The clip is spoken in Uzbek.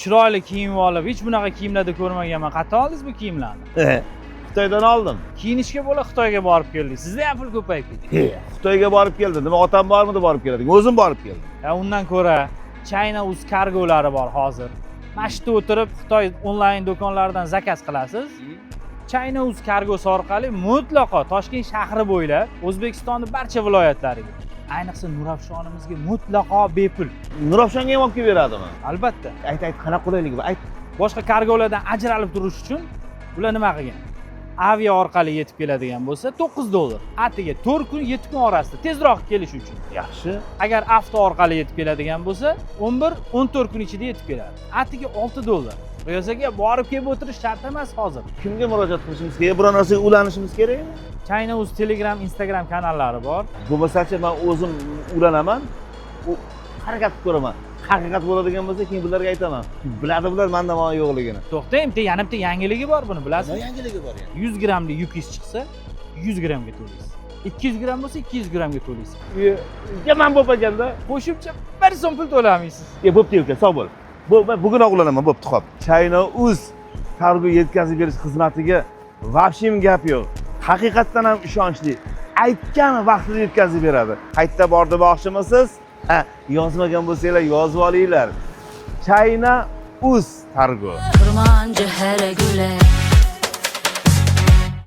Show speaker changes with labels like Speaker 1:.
Speaker 1: chiroyli kiyinib olib, hech bunaqa kiyimlarda ko'rmaganman. Qayerdan oldingiz bu kiyimlarni?
Speaker 2: Xitoydan oldim.
Speaker 1: Kiyinishga bo'la Xitoyga borib keldik. Sizda ham pul ko'payib ketdi.
Speaker 2: Xitoyga borib keldi. Nima otam bormidi borib keladi? O'zim borib keldim.
Speaker 1: Undan ko'ra China Uz kargolari bor hozir. Mana shu yerda o'tirib Xitoy onlayn do'konlaridan zakaz qilasiz. China Uz kargosi orqali mutlaqo Toshkent shahri bo'ylab O'zbekistonning barcha viloyatlariga, ayniqsa Nurafshonimizga mutlaqo bepul.
Speaker 2: Nurafshonga ham olib kelib beradimi?
Speaker 1: Albatta.
Speaker 2: Ayt, qanaqa qulaylik bor? Ayt.
Speaker 1: Boshqa kargolardan ajralib turish uchun ular nima qilgan? Avia orqali yetib keladigan bo'lsa $9. Atiga 4 kun 7 kun orasida tezroq kelish uchun.
Speaker 2: Yaxshi.
Speaker 1: Agar avto orqali yetib keladigan bo'lsa 11-14 kun ichida yetib keladi. Atiga $6. Ro'yosaga borib kelib o'tirish shart emas hozir.
Speaker 2: Kimga murojaat qilishimiz kerak? Biror narsaga ulanishimiz kerakmi?
Speaker 1: China Uz Telegram, Instagram kanallari bor.
Speaker 2: Bo'lmasa-chi men o'zim ulanaman. U harakat qilib ko'raman. Haqiqat bo'ladigan bo'lsa, keyin bularga aytaman. Biladi bular menda mana yo'qligini.
Speaker 1: To'xtang, yana bitta yangiligi bor buni, bilasizmi?
Speaker 2: Nima yangiligi bor yani?
Speaker 1: 100 grammlik yukingiz chiqsa, 100 grammga to'laysiz. 200 gramm bo'lsa 200 grammga to'laysiz.
Speaker 2: Yomon bo'lib qolganda,
Speaker 1: Qo'shimcha 1 so'm pul to'lamaysiz.
Speaker 2: bo'pti uka, sog' bo'l. Bugun ulanaman, bo'pti, xo'p. China Uz kargo yetkazib berish xizmatiga vobshem gap yo'q. Haqiqatdan ham ishonchli. Aytgan vaqtida yetkazib beradi. Qayerda bor demoqchimisiz? Yozmagan bo'lsanglar yozib olinglar. China Uz kargo.
Speaker 3: Kurmancı her güle